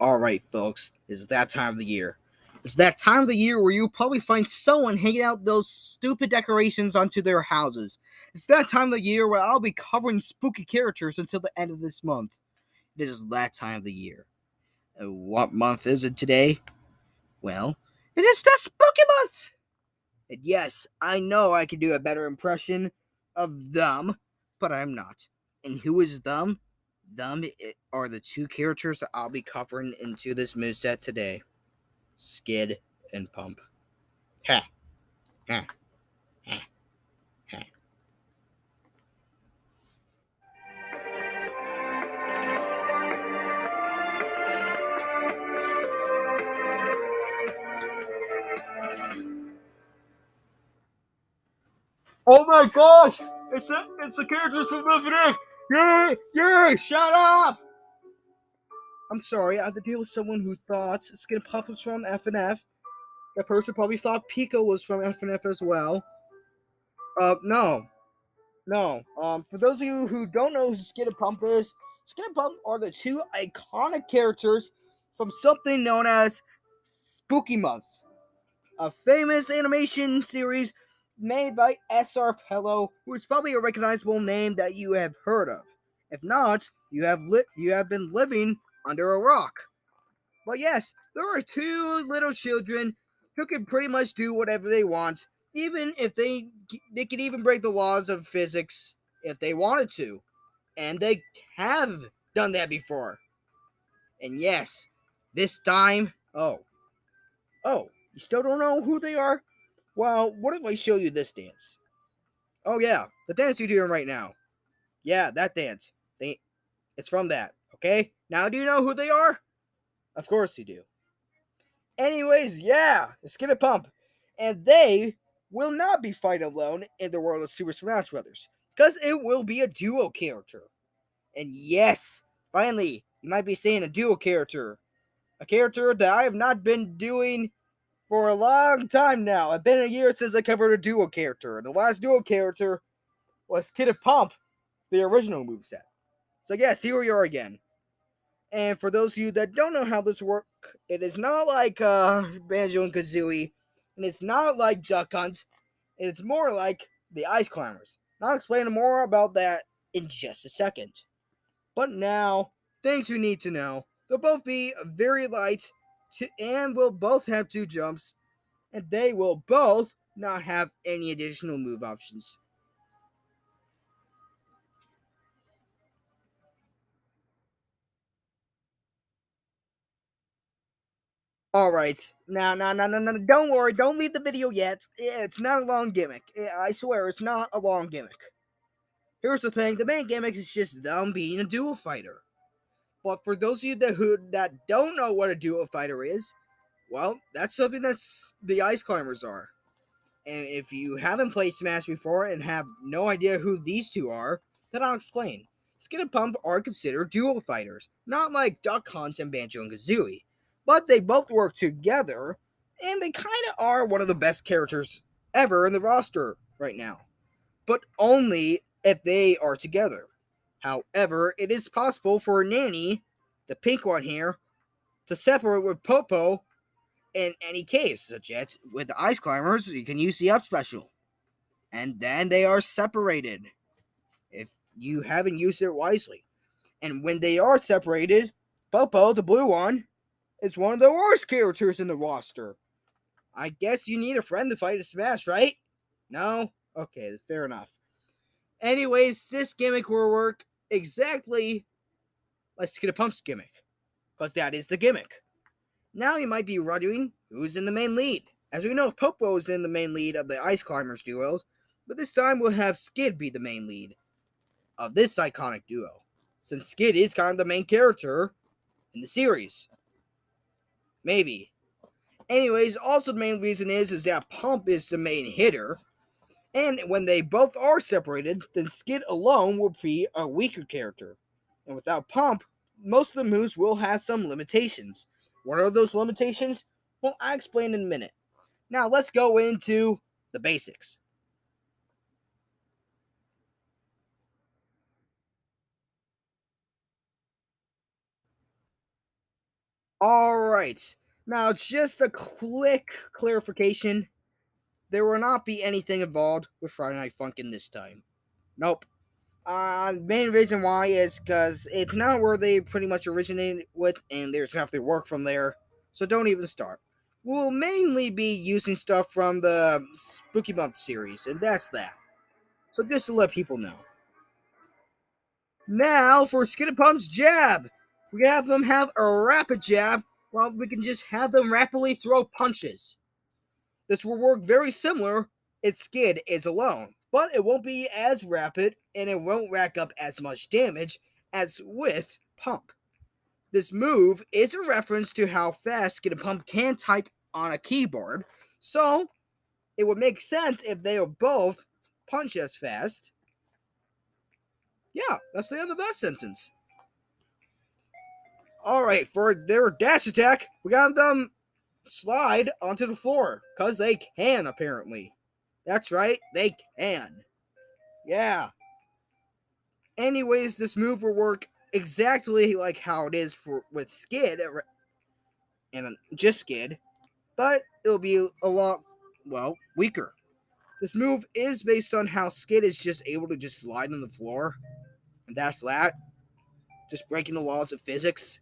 Alright, folks, it's that time of the year. It's that time of the year where you'll probably find someone hanging out those stupid decorations onto their houses. It's that time of the year where I'll be covering spooky characters until the end of this month. It is that time of the year. What month is it today? Well, it is the spooky month! And yes, I know I can do a better impression of them, but I'm not. And who is them? Them are the two characters that I'll be covering into this moveset today. Skid and Pump. Ha, ha, ha, ha. Oh my gosh! It's the characters from FNF! Yay! Yay! Shut up! I'm sorry, I had to deal with someone who thought Skid Pump was from FNF. That person probably thought Pico was from FNF as well. No. No. For those of you who don't know who Skid and Pump is, Skid and Pump are the two iconic characters from something known as Spooky Month, a famous animation series made by S.R. Pello, who is probably a recognizable name that you have heard of. If not, you have been living under a rock. But yes, there are two little children who can pretty much do whatever they want, even if they could even break the laws of physics if they wanted to. And they have done that before. And yes, this time, you still don't know who they are? Well, what if I show you this dance? Oh yeah, the dance you're doing right now. Yeah, that dance. It's from that, okay? Now do you know who they are? Of course you do. Anyways, yeah, it's Skid and Pump. And they will not be fighting alone in the world of Super Smash Bros. Because it will be a duo character. And yes, finally, you might be saying a duo character. A character that I have not been doing for a long time now. It's been a year since I covered a duo character. And the last duo character was Kid and Pump, the original moveset. So yes, here we are again. And for those of you that don't know how this works, it is not like Banjo and Kazooie, and it's not like Duck Hunt. It's more like the Ice Climbers. I'll explain more about that in just a second. But now, things you need to know. They'll both be very light, and will both have two jumps, and they will both not have any additional move options. Alright, now, don't worry, don't leave the video yet. It's not a long gimmick. I swear, it's not a long gimmick. Here's the thing, the main gimmick is just them being a duo fighter. But for those of you that don't know what a duo fighter is, well, that's something that's the Ice Climbers are. And if you haven't played Smash before and have no idea who these two are, then I'll explain. Skid and Pump are considered duo fighters, not like Duck Hunt and Banjo and Kazooie, but they both work together, and they kind of are one of the best characters ever in the roster right now. But only if they are together. However, it is possible for Nanny, the pink one here, to separate with Popo in any case, such as with the Ice Climbers, you can use the up special. And then they are separated if you haven't used it wisely. And when they are separated, Popo, the blue one, is one of the worst characters in the roster. I guess you need a friend to fight a Smash, right? No? Okay, fair enough. Anyways, this gimmick will work exactly like Skid a Pump's gimmick, because that is the gimmick. Now you might be wondering who's in the main lead. As we know, Popo is in the main lead of the Ice Climbers duos, but this time we'll have Skid be the main lead of this iconic duo, since Skid is kind of the main character in the series. Maybe. Anyways, also the main reason is that Pump is the main hitter, and when they both are separated, then Skid alone will be a weaker character. And without Pump, most of the moves will have some limitations. What are those limitations? Well, I'll explain in a minute. Now let's go into the basics. Alright, now just a quick clarification. There will not be anything involved with Friday Night Funkin' this time. Nope. Main reason why is because it's not where they pretty much originated with, and there's nothing to work from there, so don't even start. We'll mainly be using stuff from the Spooky Month series, and that's that. So just to let people know. Now for Skinny Pump's jab. We have them have a rapid jab, while we can just have them rapidly throw punches. This will work very similar if Skid is alone, but it won't be as rapid and it won't rack up as much damage as with Pump. This move is a reference to how fast Skid and Pump can type on a keyboard, so it would make sense if they are both punch as fast. Yeah, that's the end of that sentence. Alright, for their dash attack, we got them slide onto the floor, because they can, apparently. That's right, they can. Yeah. Anyways, this move will work exactly like how it is with Skid, and just Skid, but it'll be a lot, well, weaker. This move is based on how Skid is just able to just slide on the floor, and that's that. Just breaking the laws of physics.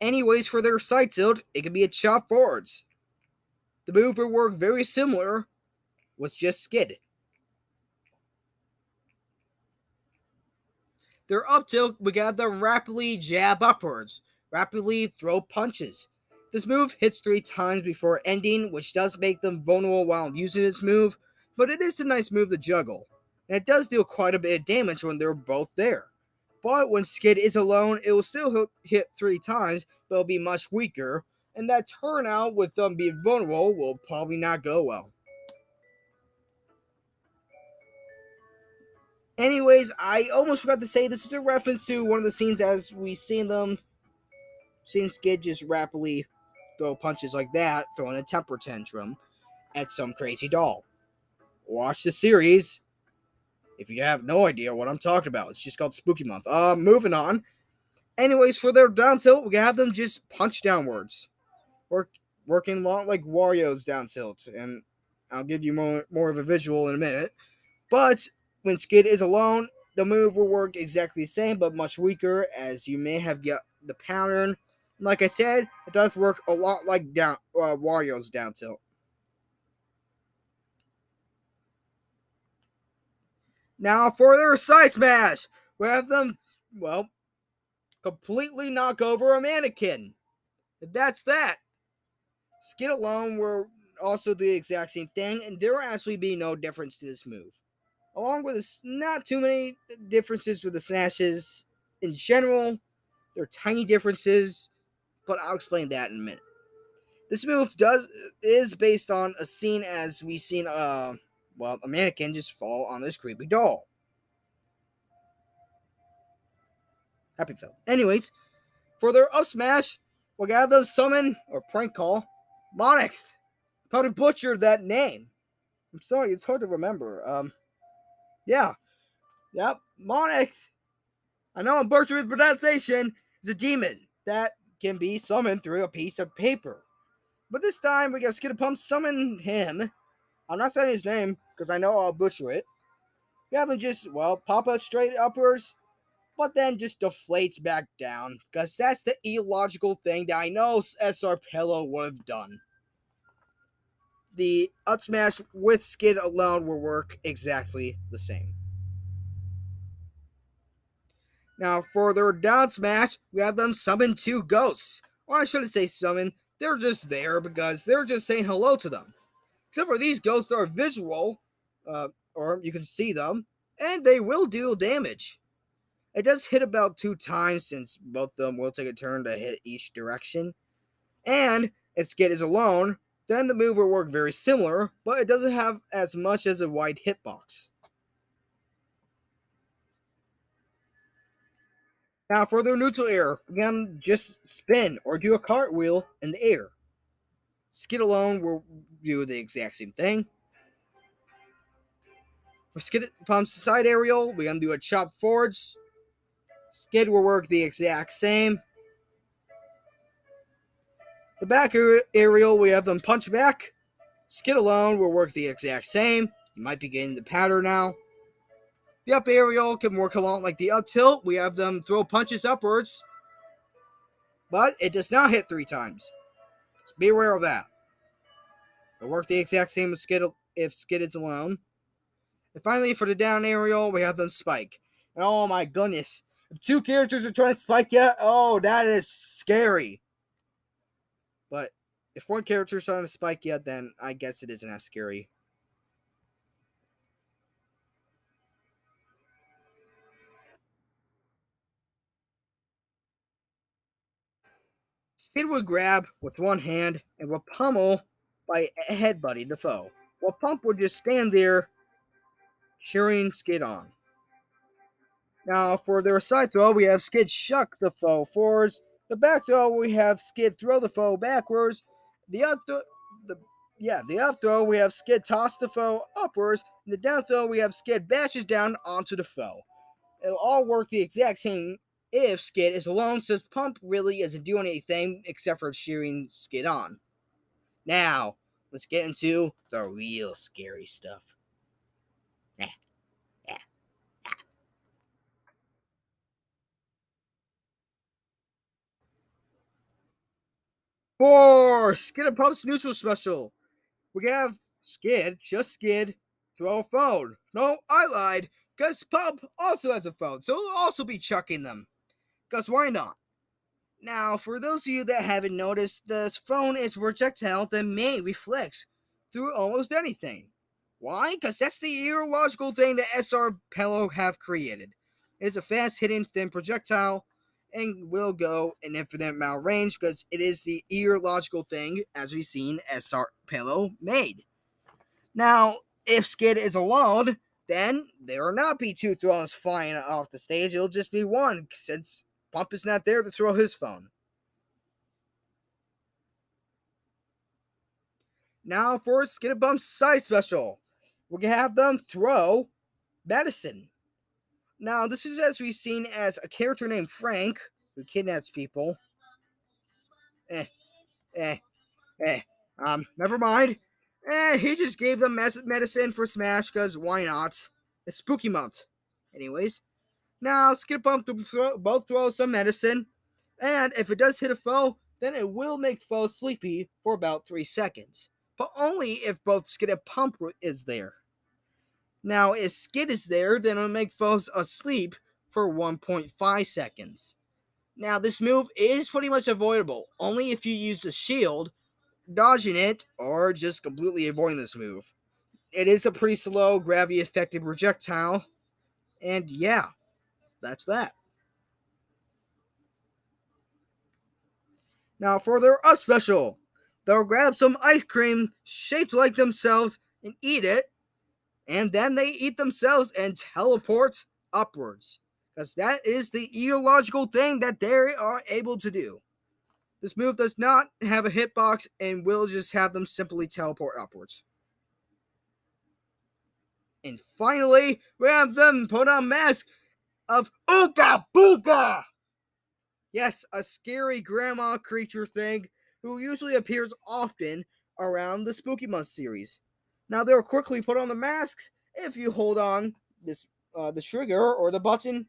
Anyways, for their side tilt, it can be a chop forwards. The move will work very similar with just Skid. Their up tilt, we got them rapidly jab upwards, rapidly throw punches. This move hits 3 times before ending, which does make them vulnerable while using this move, but it is a nice move to juggle, and it does deal quite a bit of damage when they're both there. But when Skid is alone, it will still hit 3 times, but it'll be much weaker, and that turnout with them being vulnerable will probably not go well. Anyways, I almost forgot to say this is a reference to one of the scenes as we seen Skid just rapidly throw punches like that, throwing a temper tantrum at some crazy doll. Watch the series if you have no idea what I'm talking about. It's just called Spooky Month. Moving on. Anyways, for their down tilt, we have them just punch downwards. Working along like Wario's down tilt, and I'll give you more of a visual in a minute. But when Skid is alone, the move will work exactly the same, but much weaker, as you may have got the pattern. Like I said, it does work a lot like Wario's down tilt. Now for their side smash, we have them, well, completely knock over a mannequin. That's that. Skid alone were also the exact same thing, and there will actually be no difference to this move. Along with this, not too many differences with the smashes in general. There are tiny differences, but I'll explain that in a minute. This move is based on a scene as we seen a mannequin just fall on this creepy doll. Happy film. Anyways, for their up smash, we got the summon or prank call Monix. Probably butchered that name. I'm sorry, it's hard to remember. Yeah. Yep, Monix. I know I'm butchering the pronunciation. Is a demon that can be summoned through a piece of paper. But this time, we got Skid Pump summon him. I'm not saying his name, because I know I'll butcher it. We have him just, pop up straight upwards, but then just deflates back down, because that's the illogical thing that I know SR Pillow would have done. The up smash with Skid alone will work exactly the same. Now, for their down smash, we have them summon 2 ghosts. Or I shouldn't say summon, they're just there because they're just saying hello to them. Except for these ghosts are visual, or you can see them, and they will deal damage. It does hit about 2 times since both of them will take a turn to hit each direction. And if Skid is alone, then the move will work very similar, but it doesn't have as much as a wide hitbox. Now for their neutral air, again, just spin or do a cartwheel in the air. Skid alone will do the exact same thing. For Skid Pump's side aerial, we're going to do a chop forwards. Skid will work the exact same. The back aerial, we have them punch back. Skid alone will work the exact same. You might be getting the pattern now. The up aerial can work a lot like the up tilt. We have them throw punches upwards, but it does not hit 3 times. So be aware of that. It'll work the exact same as Skid if Skid is alone. And finally, for the down aerial, we have them spike. And oh my goodness, if 2 characters are trying to spike yet, oh, that is scary. But if 1 character is trying to spike yet, then I guess it isn't as scary. Skid would grab with 1 hand and would pummel by headbutting the foe, while Pump would just stand there cheering Skid on. Now, for their side throw, we have Skid shuck the foe forwards. The back throw, we have Skid throw the foe backwards. The up throw, we have Skid toss the foe upwards. And the down throw, we have Skid bashes down onto the foe. It'll all work the exact same if Skid is alone, since Pump really isn't doing anything except for cheering Skid on. Now, let's get into the real scary stuff. For Skid and Pump's neutral special, we have Skid, just Skid, throw a phone. No, I lied, because Pump also has a phone, so he'll also be chucking them. Because why not? Now, for those of you that haven't noticed, this phone is a projectile that may reflect through almost anything. Why? Because that's the irological thing that SR Pello have created. It is a fast-hitting, thin projectile and will go an infinite amount of range because it is the irological thing, as we've seen SR Pello made. Now, if Skid is alone, then there will not be 2 throws flying off the stage. It'll just be 1, since Pump is not there to throw his phone. Now for Skid and Pump's side special, we're going to have them throw medicine. Now, this is as we've seen as a character named Frank, who kidnaps people. Never mind. He just gave them medicine for Smash, because why not? It's spooky month. Anyways, now Skid and Pump both throw some medicine, and if it does hit a foe, then it will make foes sleepy for about 3 seconds. But only if both Skid and Pump is there. Now, if Skid is there, then it'll make foes asleep for 1.5 seconds. Now, this move is pretty much avoidable, only if you use a shield, dodging it, or just completely avoiding this move. It is a pretty slow, gravity-affected projectile, and yeah, that's that. Now, for their up special, they'll grab some ice cream shaped like themselves and eat it, and then they eat themselves and teleport upwards. Because that is the illogical thing that they are able to do. This move does not have a hitbox and will just have them simply teleport upwards. And finally, we have them put on mask of Ooga Booga! Yes, a scary grandma creature thing who usually appears often around the Spooky Month series. Now, they'll quickly put on the masks if you hold on the trigger or the button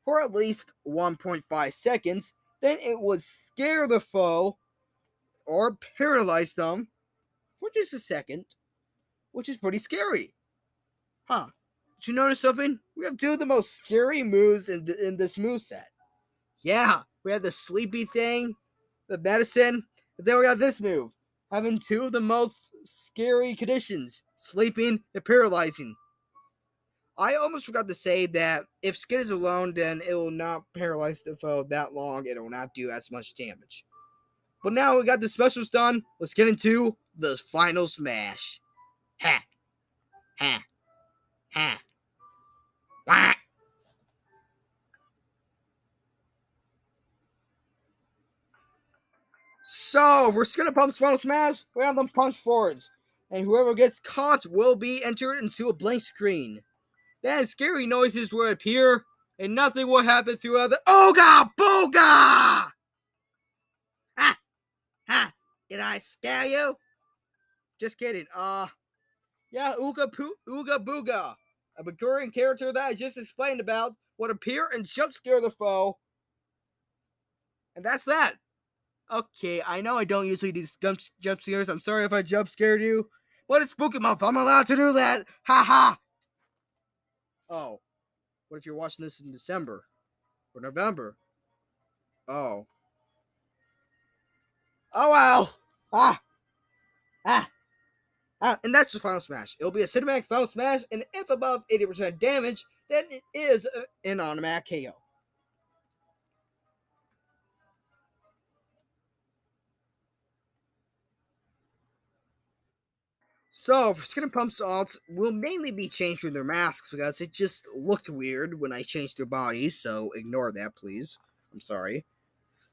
for at least 1.5 seconds. Then it would scare the foe or paralyze them for just a second, which is pretty scary. Huh. Did you notice something? We have 2 of the most scary moves in this moveset. Yeah, we have the sleepy thing, the medicine, and then we got this move, having 2 of the most scary conditions, sleeping and paralyzing. I almost forgot to say that if Skid is alone, then it will not paralyze the foe that long, it will not do as much damage. But now we got the specials done, let's get into the final smash. Ha! Ha! Ha! Wah! So, we're Skid and Pump's final smash. We have them punch forwards. And whoever gets caught will be entered into a blank screen. Then scary noises will appear, and nothing will happen throughout the Ooga Booga! Ha! Ha! Did I scare you? Just kidding. Yeah, Ooga Booga. A recurring character that I just explained about would appear and jump scare the foe. And that's that. Okay, I know I don't usually do jump scares. I'm sorry if I jump scared you. But it's Spooky Month. I'm allowed to do that. Ha ha. Oh, what if you're watching this in December or November? Oh. Oh well. Ah. Ah. And that's the Final Smash. It'll be a cinematic Final Smash, and if above 80% damage, then it is an automatic KO. So, for Skin and Pump's alts, will mainly be changing their masks because it just looked weird when I changed their bodies, so ignore that, please. I'm sorry.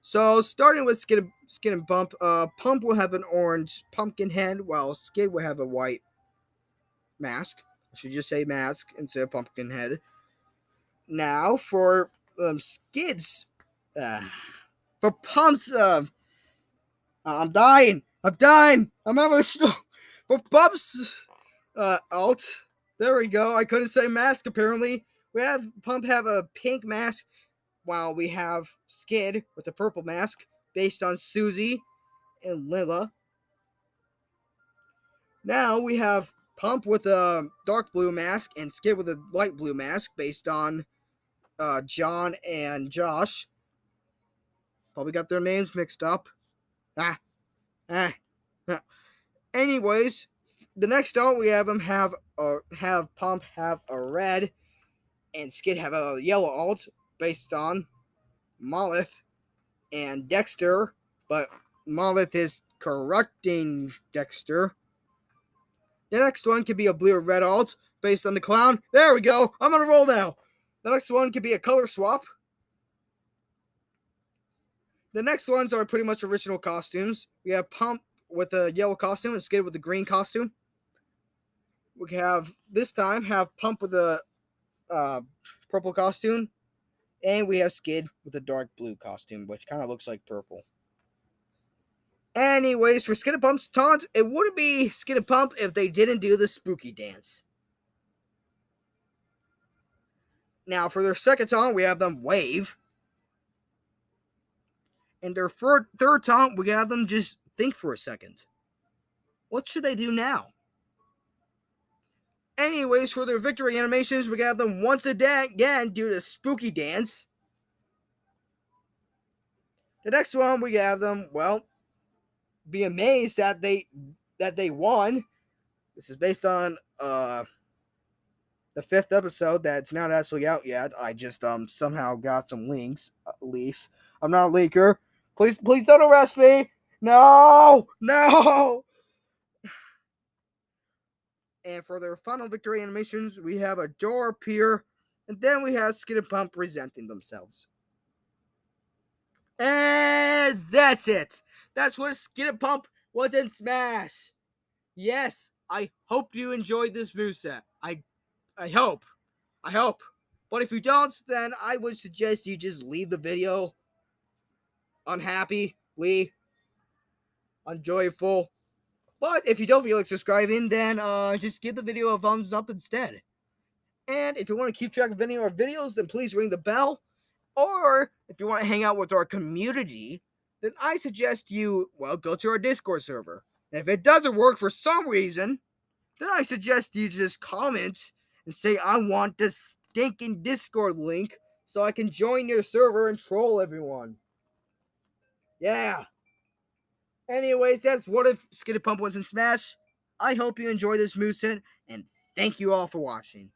So, starting with Skin and Pump, Pump will have an orange pumpkin head, while Skid will have a white mask. I should just say mask instead of pumpkin head. Now, for Skid's, uh, for Pump's, I'm dying. I'm dying. I'm having a stroke. For Pump's alt, there we go. I couldn't say mask apparently. We have Pump have a pink mask, while we have Skid with a purple mask based on Susie and Lila. Now we have Pump with a dark blue mask and Skid with a light blue mask based on John and Josh. Probably got their names mixed up. Ah, ah. Anyways, the next alt we have them have Pump have a red and Skid have a yellow alt based on Molith and Dexter, but Molith is correcting Dexter. The next one could be a blue or red alt based on the clown. There we go. I'm on a roll now. The next one could be a color swap. The next ones are pretty much original costumes. We have Pump with a yellow costume and Skid with a green costume. We have this time have Pump with a purple costume, and we have Skid with a dark blue costume, which kind of looks like purple. Anyways, for Skid and Pump's taunt, it wouldn't be Skid and Pump if they didn't do the spooky dance. Now, for their second taunt, we have them wave. And their third taunt, we have them just think for a second. What should they do now? Anyways, for their victory animations, we have them once again do the spooky dance. The next one, we have them, well, be amazed that they won. This is based on the 5th episode that's not actually out yet. I just somehow got some leaks. I'm not a leaker. Please don't arrest me. No. And for their final victory animations, we have a door appear, and then we have Skid and Pump presenting themselves. And that's it. That's what Skid and Pump was in Smash. Yes, I hope you enjoyed this moveset. I hope. But if you don't, then I would suggest you just leave the video unhappily, unjoyful. But if you don't feel like subscribing, then just give the video a thumbs up instead. And if you want to keep track of any of our videos, then please ring the bell. Or if you want to hang out with our community, then I suggest you, well, go to our Discord server. And if it doesn't work for some reason, then I suggest you just comment and say, I want the stinking Discord link so I can join your server and troll everyone. Yeah. Anyways, that's what if Skid and Pump was in Smash. I hope you enjoy this moveset, and thank you all for watching.